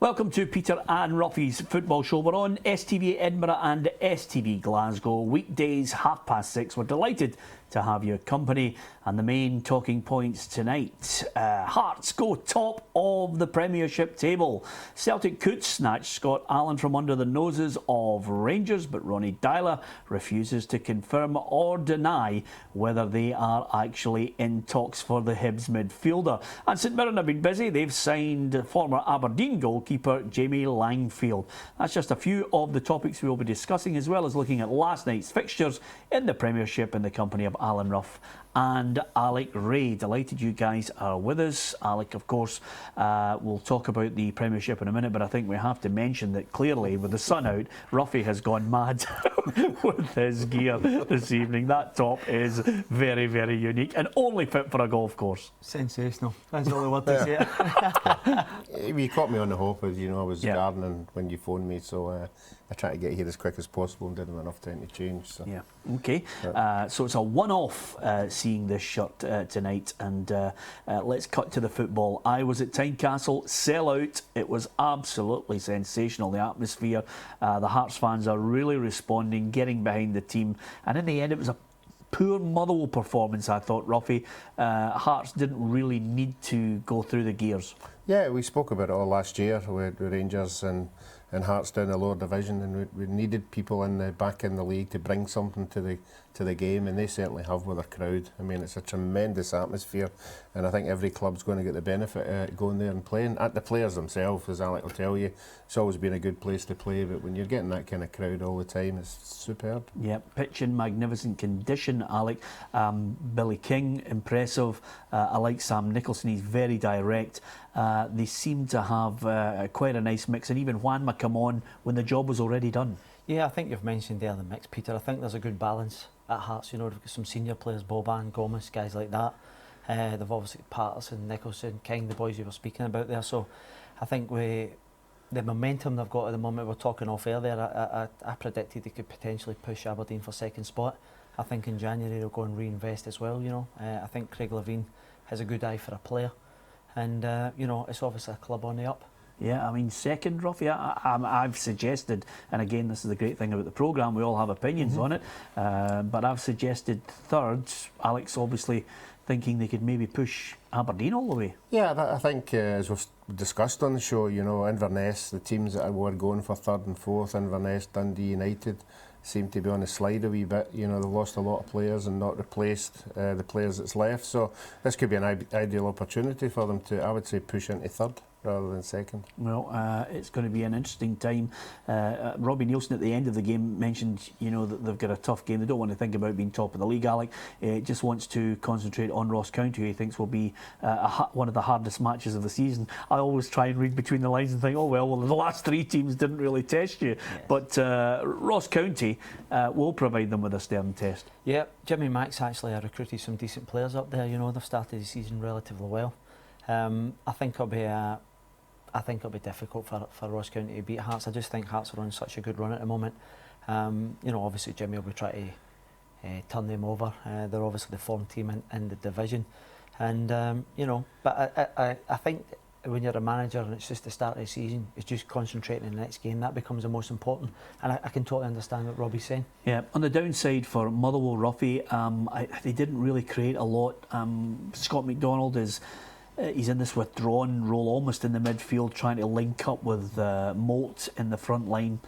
Welcome to Peter and Roughie's football show. We're on STV Edinburgh and STV Glasgow, weekdays 6:30. We're delighted to have your company, and the main talking points tonight. Hearts go top of the Premiership table. Celtic could snatch Scott Allan from under the noses of Rangers, but Ronnie Deila refuses to confirm or deny whether they are actually in talks for the Hibs midfielder. And St Mirren have been busy. They've signed former Aberdeen goalkeeper Jamie Langfield. That's just a few of the topics we will be discussing, as well as looking at last night's fixtures in the Premiership in the company of Alan Rough and Alex Rae. Delighted you guys are with us. Alec, of course, we'll talk about the Premiership in a minute, but I think we have to mention that clearly, with the sun out, Roughie has gone mad with his gear this evening. That top is very, very unique and only fit for a golf course. Sensational. That's the only word to say it. You caught me on the hop, as you know, I was gardening when you phoned me, so I tried to get here as quick as possible and didn't have enough time to change. So. Yeah, okay. So it's a one-off seeing this shirt tonight, and let's cut to the football. I was at Tynecastle, sellout. It was absolutely sensational, the atmosphere. The Hearts fans are really responding, getting behind the team, and in the end it was a poor Motherwell performance, I thought, Roughie. Hearts didn't really need to go through the gears. Yeah, we spoke about it all last year with Rangers and Hearts down the lower division, and we needed people back in the league to bring something to the game, and they certainly have with their crowd. I mean, it's a tremendous atmosphere, and I think every club's going to get the benefit going there and playing. At the players themselves, as Alec will tell you, it's always been a good place to play, but when you're getting that kind of crowd all the time, it's superb. Yeah, pitch in magnificent condition, Alec. Billy King, impressive. I like Sam Nicholson, he's very direct. They seem to have quite a nice mix, and even Juan come on when the job was already done. Yeah, I think you've mentioned there the mix, Peter. I think there's a good balance at Hearts. You know, they've got some senior players, Boban, Gomez, guys like that. They've obviously Patterson, Nicholson, King, the boys you were speaking about there. So I think the momentum they've got at the moment, we're talking off air there, I predicted they could potentially push Aberdeen for second spot. I think in January they'll go and reinvest as well, you know. I think Craig Levine has a good eye for a player. And, you know, it's obviously a club on the up. Yeah, I mean, second, Roughie, I've suggested, and again, this is the great thing about the programme, we all have opinions on it, but I've suggested third. Alex obviously thinking they could maybe push Aberdeen all the way. Yeah, I think, as we've discussed on the show, you know, Inverness, the teams that were going for third and fourth, Inverness, Dundee United, seem to be on the slide a wee bit. You know, they've lost a lot of players and not replaced the players that's left. So this could be an ideal opportunity for them to, I would say, push into third rather than second. Well, it's going to be an interesting time. Robbie Nielsen at the end of the game mentioned, you know, that they've got a tough game. They don't want to think about being top of the league, Alec. Just wants to concentrate on Ross County, who he thinks will be one of the hardest matches of the season. I always try and read between the lines and think, oh, well, the last three teams didn't really test you. Yes. But Ross County will provide them with a stern test. Yeah, Jimmy Mack's actually recruited some decent players up there. You know, they've started the season relatively well. I think it'll be difficult for Ross County to beat Hearts. I just think Hearts are on such a good run at the moment. You know, obviously Jimmy will be trying to turn them over. They're obviously the form team in the division, and you know. But I think when you're a manager and it's just the start of the season, it's just concentrating on the next game. That becomes the most important, and I can totally understand what Robbie's saying. Yeah, on the downside for Motherwell, Roughie, they didn't really create a lot. Scott McDonald is. He's in this withdrawn role almost in the midfield, trying to link up with Moult in the front line.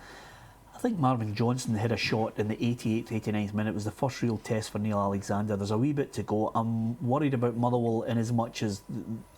I think Marvin Johnson had a shot in the 88th, 89th minute. It was the first real test for Neil Alexander. There's a wee bit to go. I'm worried about Motherwell in as much as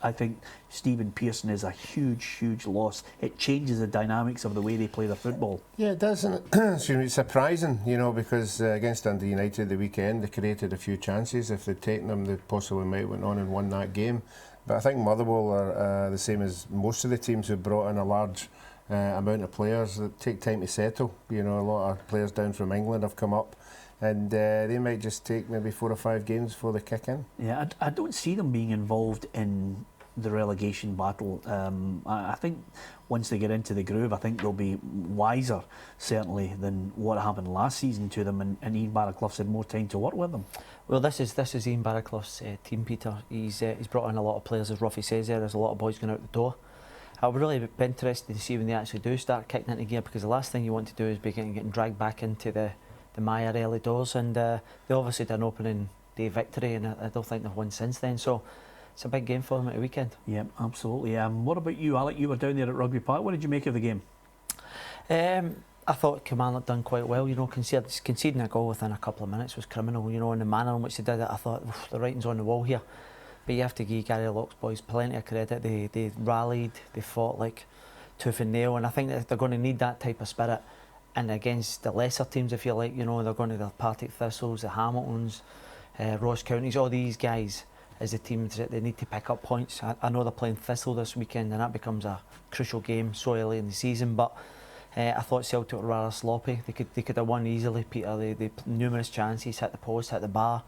I think Stephen Pearson is a huge, huge loss. It changes the dynamics of the way they play their football. Yeah, it does. And it's surprising, you know, because against Dundee United the weekend, they created a few chances. If they'd taken them, they possibly might have went on and won that game. But I think Motherwell are the same as most of the teams who brought in a large amount of players that take time to settle. You know, a lot of players down from England have come up, and they might just take maybe 4 or 5 games before they kick in. Yeah, I don't see them being involved in the relegation battle. I think once they get into the groove, I think they'll be wiser, certainly, than what happened last season to them, and Ian Barraclough's had more time to work with them. Well, this is Ian Barraclough's team, Peter. He's brought in a lot of players, as Roughie says there. There's a lot of boys going out the door. I'll really be interested to see when they actually do start kicking into gear, because the last thing you want to do is be getting dragged back into the mire early doors, and they obviously did an opening day victory, and I don't think they've won since then, so it's a big game for them at the weekend. Yeah, absolutely. What about you, Alec? You were down there at Rugby Park. What did you make of the game? I thought Kilmarnock done quite well, you know, conceding a goal within a couple of minutes was criminal, you know, and the manner in which they did it, I thought the writing's on the wall here. But you have to give Gary Locke's boys plenty of credit. They rallied, they fought like tooth and nail, and I think that they're going to need that type of spirit. And against the lesser teams, if you like, you know, they're going to the Partick Thistles, the Hamiltons, Ross Counties, all these guys as the teams that they need to pick up points. I know they're playing Thistle this weekend, and that becomes a crucial game so early in the season, but I thought Celtic were rather sloppy. They could have won easily, Peter. They numerous chances, hit the post, hit the bar,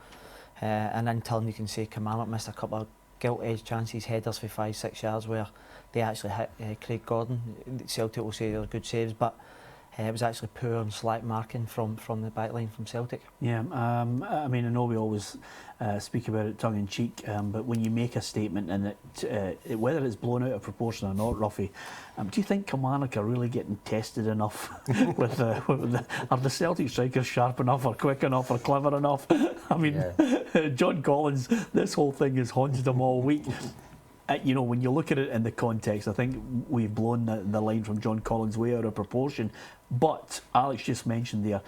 and in turn you can say Kilmarnock missed a couple of gilt-edged chances, headers for 5-6 yards where they actually hit Craig Gordon. Celtic will say they're good saves, but it was actually poor and slack marking from the back line from Celtic. Yeah, I mean, I know we always speak about it tongue in cheek, but when you make a statement and whether it's blown out of proportion or not, Roughie, do you think Kilmarnock are really getting tested enough are the Celtic strikers sharp enough or quick enough or clever enough? I mean, John Collins, this whole thing has haunted him all week. You know, when you look at it in the context, I think we've blown the line from John Collins way out of proportion. But Alex just mentioned there,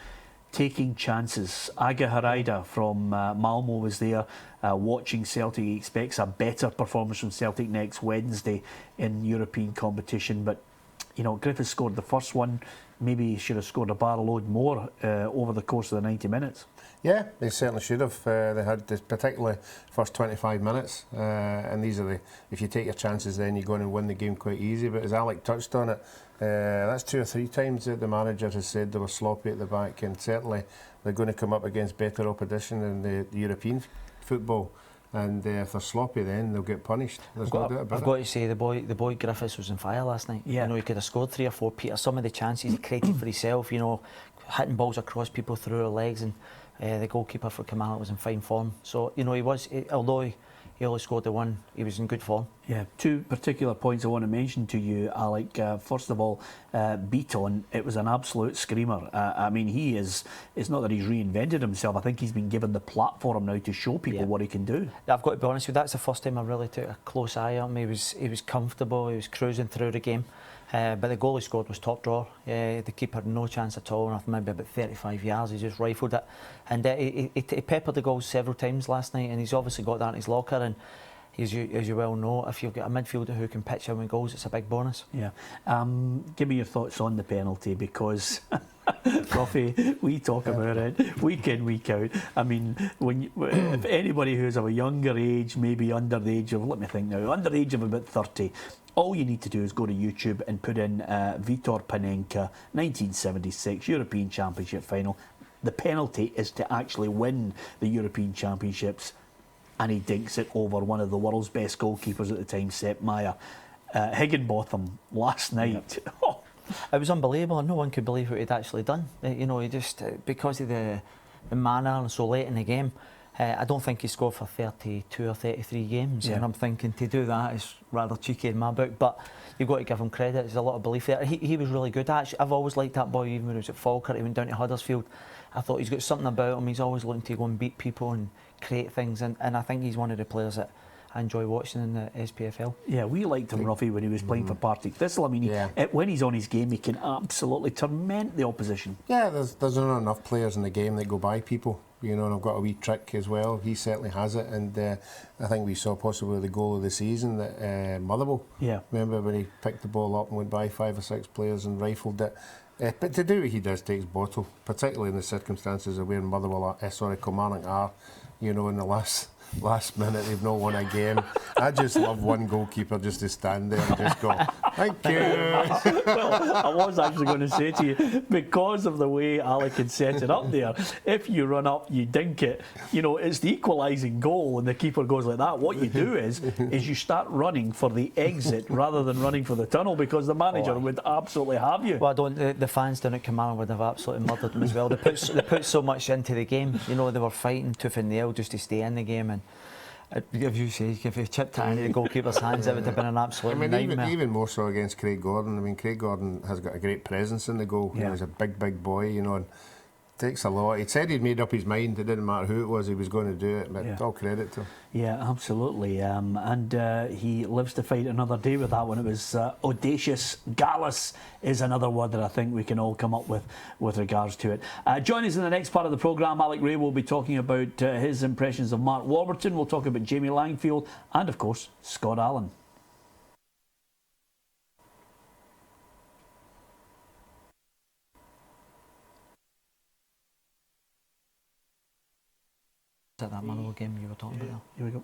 taking chances. Aga Haraida from Malmo was there watching Celtic. He expects a better performance from Celtic next Wednesday in European competition. But, you know, Griffiths scored the first one. Maybe he should have scored a barrel load more over the course of the 90 minutes. Yeah, they certainly should have. They had this particularly first 25 minutes, and these are if you take your chances, then you go in and win the game quite easy. But as Alec touched on it, that's 2 or 3 times that the manager has said they were sloppy at the back, and certainly they're going to come up against better opposition in the European football. And if they're sloppy, then they'll get punished. I've got to say the boy Griffiths was on fire last night. Yeah. You know, he could have scored 3 or 4. Peter, some of the chances he created for himself, you know, hitting balls across people through their legs, and the goalkeeper for Kilmarnock was in fine form. So, you know, although he only scored the one, he was in good form. Yeah, 2 particular points I want to mention to you, Alec. First of all, Beaton, it was an absolute screamer. I mean, it's not that he's reinvented himself. I think he's been given the platform now to show people what he can do. I've got to be honest with you, that's the first time I really took a close eye on him. He was comfortable, he was cruising through the game. But the goal he scored was top drawer. The keeper had no chance at all, and maybe about 35 yards, he just rifled it. And he peppered the goals several times last night, and he's obviously got that in his locker. And as you well know, if you've got a midfielder who can pitch in with goals, it's a big bonus. Yeah. Give me your thoughts on the penalty, because Roughie, we talk about it week in, week out. I mean, if anybody who's of a younger age, maybe under the age of, under the age of about 30, all you need to do is go to YouTube and put in Vitor Panenka 1976 European Championship final. The penalty is to actually win the European Championships, and he dinks it over one of the world's best goalkeepers at the time, Sepp Maier. Higginbotham last night. Yep. Oh. It was unbelievable. No one could believe what he'd actually done. You know, he just, because of the manner and so late in the game, I don't think he scored for 32 or 33 games, and I'm thinking to do that is rather cheeky in my book, but you've got to give him credit. There's a lot of belief there. He was really good. Actually, I've always liked that boy, even when he was at Falkirk. He went down to Huddersfield. I thought he's got something about him. He's always looking to go and beat people and create things, and I think he's one of the players that I enjoy watching in the SPFL. Yeah, we liked him, Roughie, when he was playing for Partick Thistle. I mean, when he's on his game, he can absolutely torment the opposition. Yeah, there's not enough players in the game that go by people. You know, and I've got a wee trick as well. He certainly has it, and I think we saw possibly the goal of the season that Motherwell. Yeah. Remember when he picked the ball up and went by 5 or 6 players and rifled it. But to do what he does takes bottle, particularly in the circumstances of where Motherwell Kilmarnock are. You know, in the last minute they've not won a game. I just love one goalkeeper just to stand there and just go, thank you. Well, I was actually going to say to you, because of the way Alec had set it up there, if you run up, you dink it, you know, it's the equalising goal and the keeper goes like that. What you do is you start running for the exit rather than running for the tunnel, because the manager would absolutely have you. Well, the fans down at Kilmarnock would have absolutely murdered them as well. They put so much into the game. You know, they were fighting tooth and nail just to stay in the game, and If you say, if you chipped it into the goalkeeper's hands, it would have been an absolute nightmare. Even more so against Craig Gordon. I mean, Craig Gordon has got a great presence in the goal. Yeah. He's a big boy, you know, and takes a lot. He said he'd made up his mind. It didn't matter who it was, he was going to do it. But all credit to him. Yeah, absolutely. And he lives to fight another day with that one. It was audacious. Gallus is another word that I think we can all come up with regards to it. Join us in the next part of the programme. Alex Rae will be talking about his impressions of Mark Warburton. We'll talk about Jamie Langfield and, of course, Scott Allan. Is that Motherwell game you were talking about? Here we go.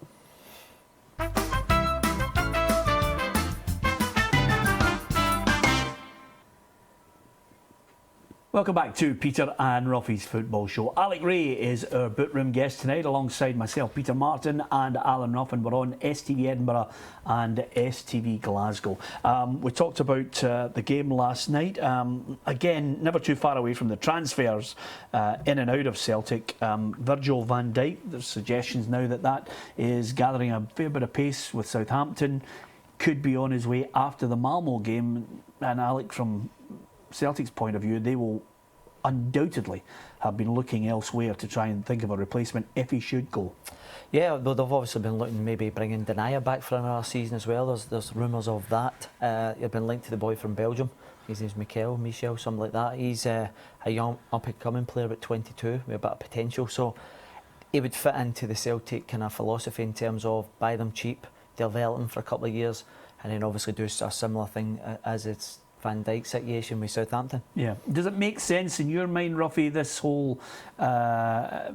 Welcome back to Peter and Roughie's Football Show. Alex Rae is our boot-room guest tonight, alongside myself, Peter Martin, and Alan Ruffin. We're on STV Edinburgh and STV Glasgow. We talked about the game last night. Again, never too far away from the transfers in and out of Celtic. Virgil van Dijk, there's suggestions now that is gathering a fair bit of pace with Southampton. Could be on his way after the Malmo game. And Alex, from Celtic's point of view, they will undoubtedly have been looking elsewhere to try and think of a replacement if he should go. Yeah, they've obviously been looking maybe bringing Denier back for another season as well. There's rumours of that. They've been linked to the boy from Belgium. His name's Michel, something like that. He's a young up-and-coming player, about 22, with a bit of potential. So he would fit into the Celtic kind of philosophy in terms of buy them cheap, develop them for a couple of years, and then obviously do a similar thing as it's Van Dijk situation with Southampton. Yeah. Does it make sense in your mind, Roughie, this whole chat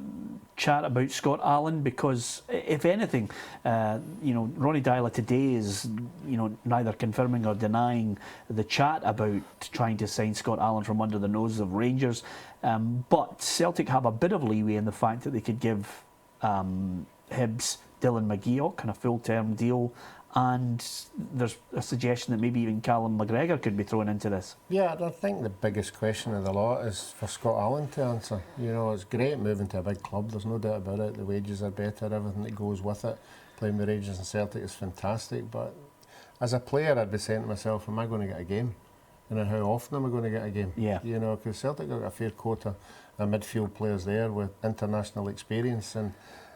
about Scott Allan? Because if anything, Ronnie Dyler today is, neither confirming or denying the chat about trying to sign Scott Allan from under the noses of Rangers. But Celtic have a bit of leeway in the fact that they could give Hibs Dylan McGeoch on a full-term deal. And there's a suggestion that maybe even Callum McGregor could be thrown into this. Yeah, I think the biggest question of the lot is for Scott Allan to answer. It's great moving to a big club, there's no doubt about it. The wages are better, everything that goes with it. Playing with Rangers and Celtic is fantastic, but as a player I'd be saying to myself, am I going to get a game? And then how often am I going to get a game? Yeah. Because Celtic have got a fair quota of midfield players there with international experience, and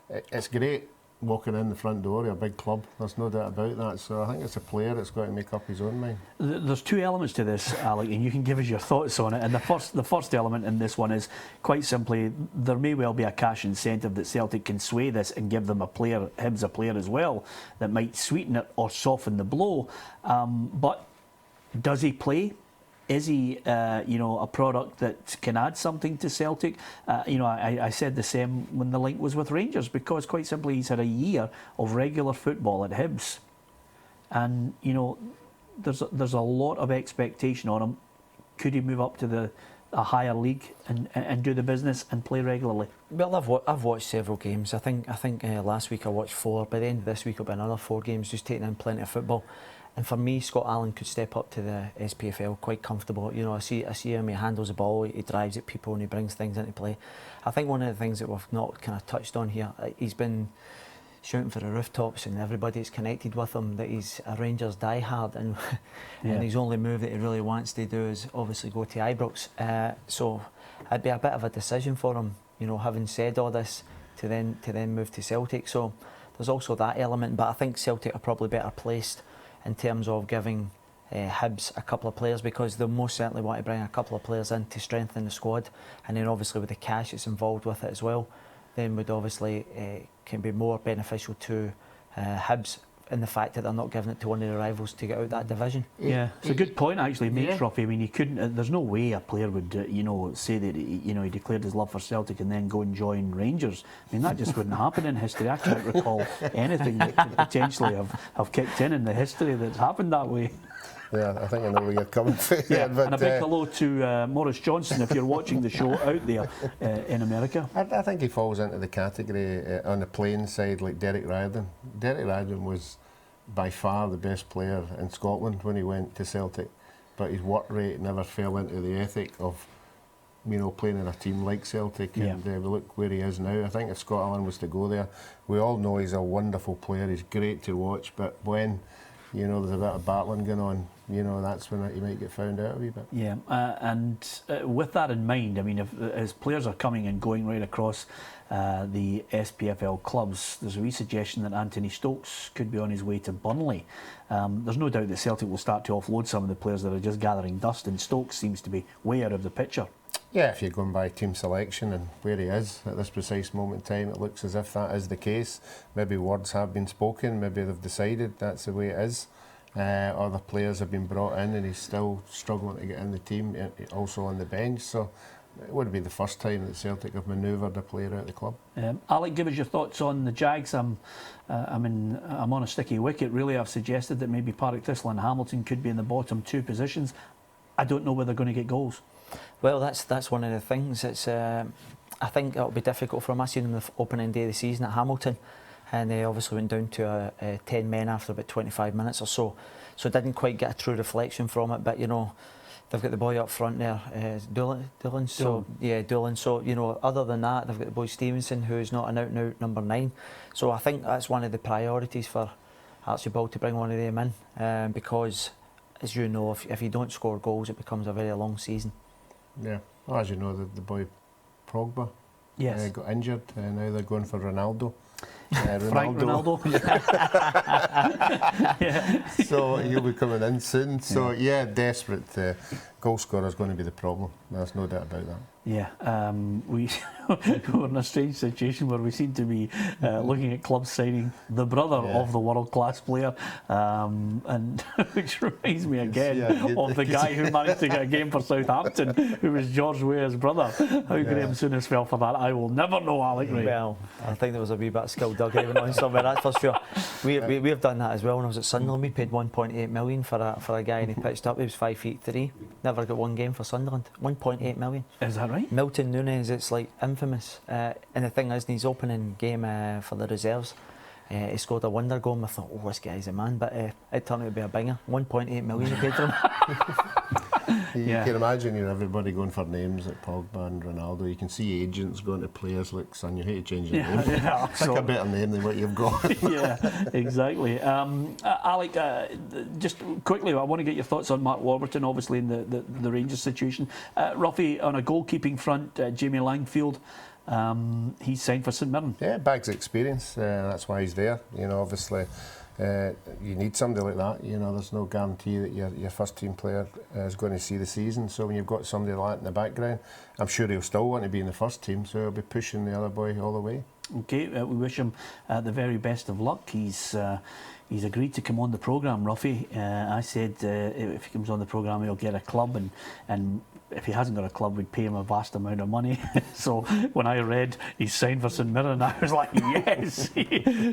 it's great walking in the front door of a big club. There's no doubt about that. So I think it's a player that's got to make up his own mind. There's two elements to this, Alec, and you can give us your thoughts on it. And the first element in this one is quite simply there may well be a cash incentive that Celtic can sway this and give them Hibs a player as well that might sweeten it or soften the blow. But does he play? Is he, a product that can add something to Celtic? I said the same when the link was with Rangers, because quite simply he's had a year of regular football at Hibs, and there's a lot of expectation on him. Could he move up to a higher league and do the business and play regularly? Well, I've watched several games. I think last week I watched 4. By the end of this week, it'll be another 4 games, just taking in plenty of football. And for me, Scott Allan could step up to the SPFL quite comfortable. I see him, he handles the ball, he drives at people and he brings things into play. I think one of the things that we've not kind of touched on here, he's been shouting for the rooftops and everybody's connected with him that he's a Rangers diehard, and his only move that he really wants to do is obviously go to Ibrox. So it'd be a bit of a decision for him, having said all this, to then move to Celtic. So there's also that element, but I think Celtic are probably better placed in terms of giving Hibs a couple of players, because they'll most certainly want to bring a couple of players in to strengthen the squad, and then obviously with the cash that's involved with it as well, then would obviously can be more beneficial to Hibs in the fact that they're not giving it to one of the rivals to get out that division. Yeah, it's a good point actually, mate, Roughie. I mean, you couldn't. There's no way a player would, say that he declared his love for Celtic and then go and join Rangers. I mean, that just wouldn't happen in history. I can't recall anything that could potentially have kicked in the history that's happened that way. Yeah, I think I know where you're coming from. But, and a big hello to Maurice Johnson if you're watching the show out there in America. I think he falls into the category on the playing side like Derek Riordan. Derek Riordan was by far the best player in Scotland when he went to Celtic, but his work rate never fell into the ethic of playing in a team like Celtic, Yeah. and we look where he is now. I think if Scott Allan was to go there, we all know he's a wonderful player. He's great to watch, but when there's a bit of battling going on, that's when he might get found out a wee bit. Yeah, and with that in mind, I mean, as players are coming and going right across the SPFL clubs, there's a wee suggestion that Anthony Stokes could be on his way to Burnley. There's no doubt that Celtic will start to offload some of the players that are just gathering dust, and Stokes seems to be way out of the picture. Yeah, if you're going by team selection and where he is at this precise moment in time, it looks as if that is the case. Maybe words have been spoken, maybe they've decided that's the way it is. Other players have been brought in and he's still struggling to get in the team, also on the bench. So it wouldn't be the first time that Celtic have manoeuvred a player out of the club. Alec, give us your thoughts on the Jags. I'm on a sticky wicket. Really, I've suggested that maybe Partick Thistle and Hamilton could be in the bottom two positions. I don't know whether they're going to get goals. Well, that's one of the things. It's I think it'll be difficult for them. I seen them the opening day of the season at Hamilton, and they obviously went down to 10 men after about 25 minutes or so. So didn't quite get a true reflection from it. But they've got the boy up front there, Doolan. So yeah, Doolan. So other than that, they've got the boy Stevenson, who's not an out-and-out number 9. So I think that's one of the priorities for Archibald to bring one of them in, because, as you know, if you don't score goals, it becomes a very long season. Yeah, well, as you know, the boy Pogba got injured, and now they're going for Ronaldo. Frank Ronaldo. Yeah. So he'll be coming in soon. So yeah, desperate. Goal scorer is going to be the problem. There's no doubt about that. Yeah, we're in a strange situation where we seem to be looking at clubs signing the brother of the world-class player, and which reminds me again of the guy who managed to get a game for Southampton, who was George Weah's brother. How Graham Souness fell for that, I will never know, Alex Rae. Well, I think there was a wee bit of skill dug even on somewhere, that's for sure. We've done that as well. When I was at Sunderland, we paid 1.8 million for a guy, and he pitched up. He was 5'3". Never got one game for Sunderland. 1.8 million. Is that right? Milton Nunes, it's like infamous. And the thing is, in his opening game for the reserves, he scored a wonder goal, and I thought, oh, this guy's a man. But it turned out to be a binger. 1.8 million he paid for him. You can imagine everybody going for names like Pogba and Ronaldo. You can see agents going to players like, son, you hate to change your name. Pick a better name than what you've got. Yeah, exactly. Alec, just quickly, I want to get your thoughts on Mark Warburton, obviously in the Rangers situation. Roughie, on a goalkeeping front, Jamie Langfield, he's signed for St Mirren. Yeah, bags experience. That's why he's there. Obviously. You need somebody like that. There's no guarantee that your first team player is going to see the season. So when you've got somebody like that in the background, I'm sure he'll still want to be in the first team. So he'll be pushing the other boy all the way. Okay, we wish him the very best of luck. He's agreed to come on the programme, Roughie. I said if he comes on the programme, he'll get a club, and if he hasn't got a club, we'd pay him a vast amount of money. So when I read he's signed for St Mirren, I was like, yes.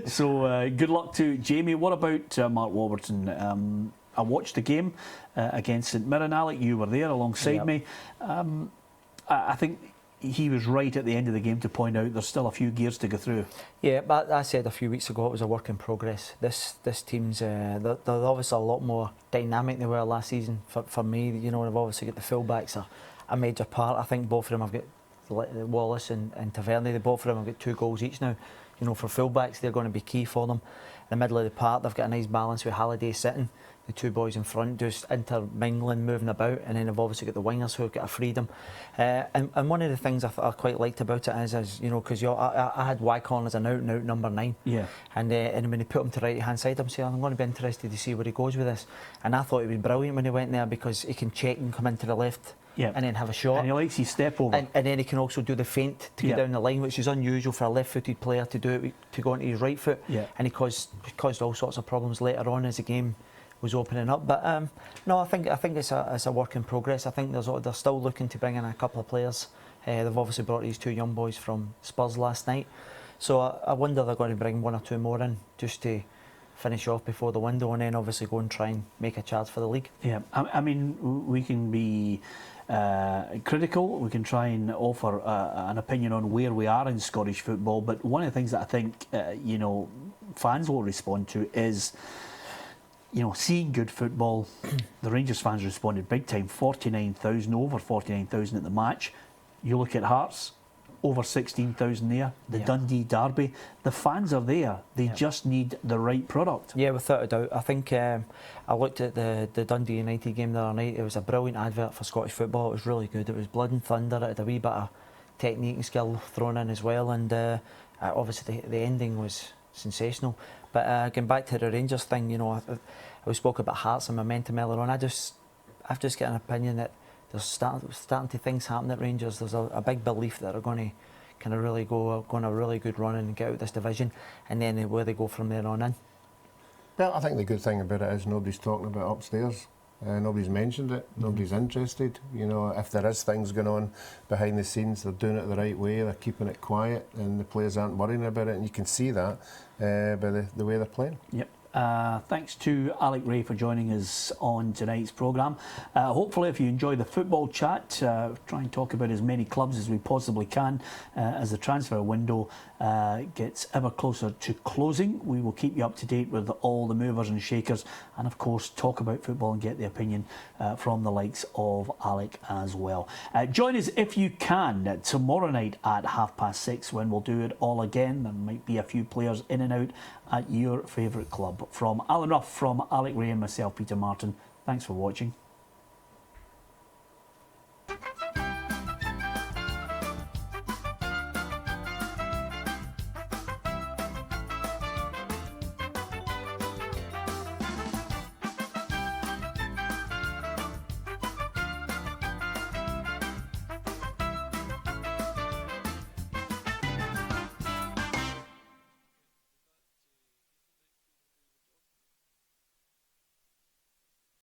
So good luck to Jamie. What about Mark Warburton? I watched the game against St Mirren. Alec, you were there alongside me. I think he was right at the end of the game to point out there's still a few gears to go through. Yeah, but I said a few weeks ago it was a work in progress. This team's they're obviously a lot more dynamic than they were last season. For me, they've obviously got the fullbacks a major part. I think both of them have got Wallace and Tavernier. Both of them have got 2 goals each now. For fullbacks, they're going to be key for them. In the middle of the park, they've got a nice balance with Halliday sitting, the 2 boys in front just intermingling, moving about, and then they've obviously got the wingers who have got a freedom. And one of the things I quite liked about it is because I had Waghorn as an out-and-out number 9. Yeah. And when he put him to right-hand side, I'm saying, I'm going to be interested to see where he goes with this. And I thought he was brilliant when he went there because he can check and come into the left. Yep. And then have a shot. And he likes his step over. And then he can also do the feint to get down the line, which is unusual for a left-footed player to do it, to go into his right foot. Yep. And he caused all sorts of problems later on as the game was opening up. But no, I think it's a work in progress. I think they're still looking to bring in a couple of players. They've obviously brought these 2 young boys from Spurs last night. So I wonder they're going to bring 1 or 2 more in just to finish off before the window, and then obviously go and try and make a charge for the league. Yeah, I mean, we can be critical, we can try and offer an opinion on where we are in Scottish football, but one of the things that I think fans will respond to is seeing good football. The Rangers fans responded big time. 49,000, over 49,000 at the match. You look at Hearts, over 16,000 there. The Dundee derby, the fans are there. They just need the right product. Yeah, without a doubt. I think I looked at the Dundee United game the other night. It was a brilliant advert for Scottish football. It was really good. It was blood and thunder. It had a wee bit of technique and skill thrown in as well. And obviously the ending was sensational. But going back to the Rangers thing, you know, we spoke about Hearts and momentum earlier on. I've just got an opinion that there's starting to things happen at Rangers. There's a big belief that they're going to kind of really go on a really good run and get out this division, and then where they go from there on in. Well, I think the good thing about it is nobody's talking about upstairs. Nobody's mentioned it. Nobody's interested. You know, if there is things going on behind the scenes, they're doing it the right way. They're keeping it quiet, and the players aren't worrying about it. And you can see that by the way they're playing. Yep. Thanks to Alex Rae for joining us on tonight's programme. Hopefully, if you enjoy the football chat, try and talk about as many clubs as we possibly can as the transfer window gets ever closer to closing. We will keep you up to date with all the movers and shakers, and of course talk about football and get the opinion from the likes of Alec as well. Join us if you can tomorrow night at 6:30 when we'll do it all again. There might be a few players in and out at your favourite club. From Alan Ruff, from Alex Rae and myself, Peter Martin, thanks for watching.